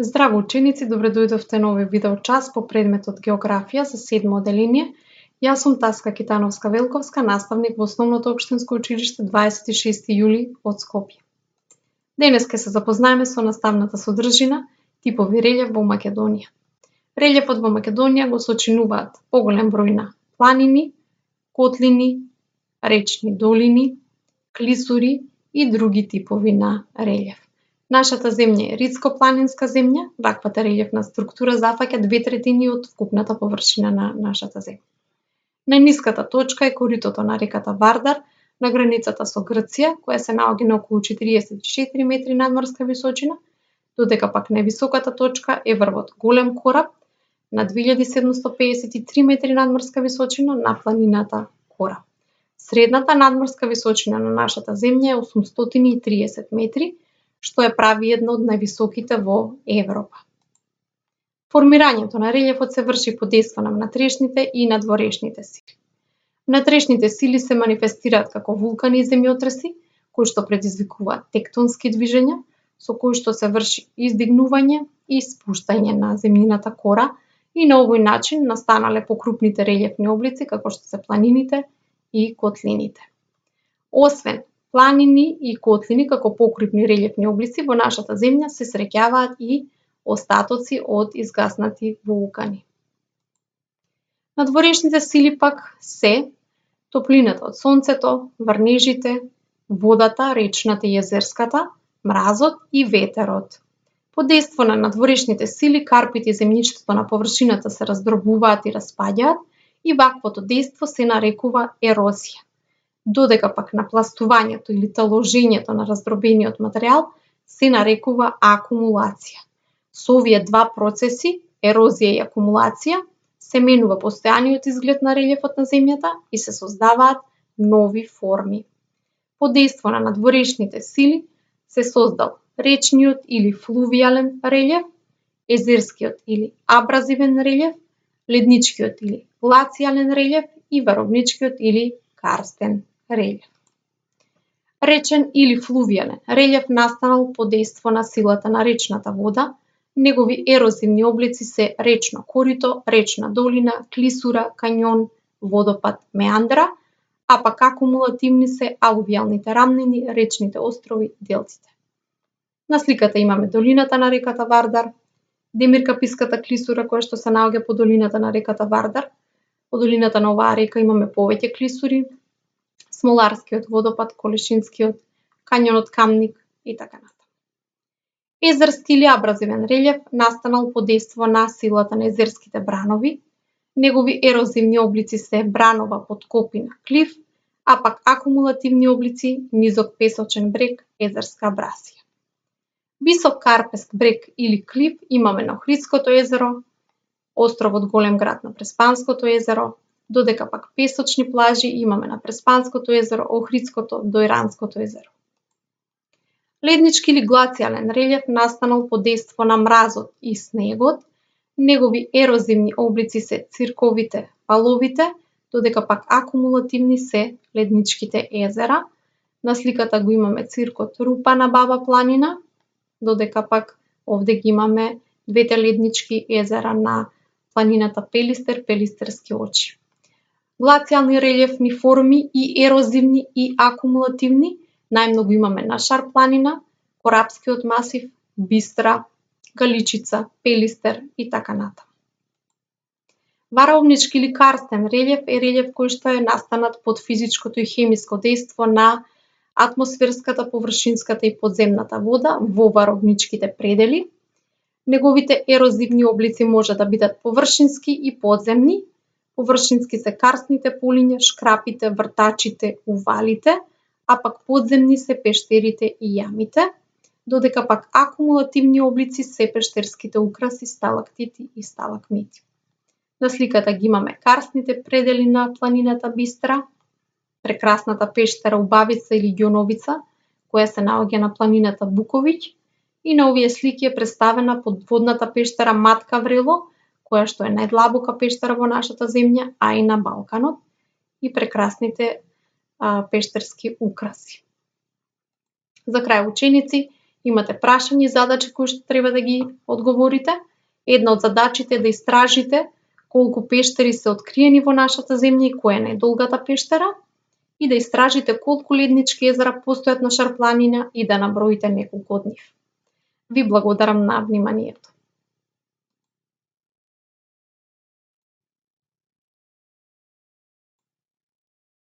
Здраво ученици, добре дојдовте на овој видео час по предметот Географија за 7 оделение. Јас сум Таска Китановска-Велковска, наставник во Основното општинско училиште 26 јули од Скопје. Денес ќе се запознаеме со наставната содржина типови релјеф во Македонија. Релјефот во Македонија го сочинуваат поголем број на планини, котлини, речни долини, клисури и други типови на релјеф. Нашата земја е ридско-планинска земја, ваквата релјефна структура зафаќа 2/3 од вкупната површина на нашата земја. Најниската точка е коритото на реката Вардар на границата со Грција, која се наоѓа на околу 44 метри надморска височина, додека пак највисоката точка е врвот Голем Кораб на 2753 метри надморска височина на планината Кораб. Средната надморска височина на нашата земја е 830 метри, што ја прави една од највисоките во Европа. Формирањето на релјефот се врши под дејство на внатрешните и надворешните сили. Внатрешните сили се манифестираат како вулкани и земјотреси, кои што предизвикуваат тектонски движења, со кои што се врши издигнување и спуштање на земјината кора, и на овој начин настанале покрупните релјефни облици како што се планините и котлините. Освен планини и котлини како покрупни релјефни облици во нашата земја се среќаваат и остатоци од изгаснати вулкани. Надворешните сили пак се топлината од сонцето, врнежите, водата, речната и езерската, мразот и ветерот. Под дејство на надворешните сили карпите и земјичето на површината се раздробуваат и распаѓаат и ваквото дејство се нарекува ерозија. Додека пак напластувањето или таложењето на раздробениот материјал се нарекува акумулација. Со овие два процеси, ерозија и акумулација, се менува постојаниот изглед на релјефот на земјата и се создаваат нови форми. Под дејство на надворешните сили се создал речниот или флувијален релјеф, езерскиот или абразивен релјеф, ледничкиот или глацијален релјеф и варовничкиот или карстен релјеф. Речен или флувијален релјеф настанал под дејство на силата на речната вода, негови ерозивни облици се речно корито, речна долина, клисура, кањон, водопад, меандра, а пак акумулативни се алувијалните рамнини, речните острови, делците. На сликата имаме долината на реката Вардар, Демиркаписката клисура која што се наоѓа по долината на реката Вардар. По долината на оваа река имаме повеќе клисури, Смоларскиот водопад, Колешинскиот, кањонот Камник и така натаму. Езерски или абразивен релјеф настанал под дејство на силата на езерските бранови. Негови ерозивни облици се бранова подкопина клиф, а пак акумулативни облици низок песочен брег, езерска абрасија. Висок карпест брег или клиф имаме на Охридското езеро, островот Голем град на Преспанското езеро, додека пак песочни плажи имаме на Преспанското езеро, Охридското до Иранското езеро. Леднички или глацијален релјеф настанал под дејство на мразот и снегот, негови ерозивни облици се цирковите, валовите, додека пак акумулативни се ледничките езера. На сликата го имаме циркот Рупа на Баба планина, додека пак овде ги имаме двете леднички езера на планината Пелистер, Пелистерски очи. Глацијални релјефни форми и ерозивни и акумулативни најмногу имаме на Шар планина, Корапскиот масив, Бистра, Галичица, Пелистер и така натаму. Варовнички или карстен релјеф е релјеф кој што е настанат под физичкото и хемиско дејство на атмосферската, површинската и подземната вода во варовничките предели. Неговите ерозивни облици може да бидат површински и подземни. Површински се карстните полиња, шкрапите, вртачите, увалите, а пак подземни се пештерите и јамите, додека пак акумулативни облици се пештерските украси, сталактити и сталагмити. На сликата ги имаме карстните предели на планината Бистра, прекрасната пештера Убавица или Ѓоновица, која се наоѓа на планината Буковиќ, и на овие слики е представена подводната пештера Матка Врело, која што е најдлабока пештера во нашата земја, а и на Балканот, и прекрасните пештерски украси. За крај ученици, Имате прашања и задачи кои што треба да ги одговорите. Една од задачите е да истражите колку пештери се откриени во нашата земја и која е најдолгата пештера и да истражите колку леднички езера постојат на Шар планина и да наброите неколку од нив. Ви благодарам на вниманието.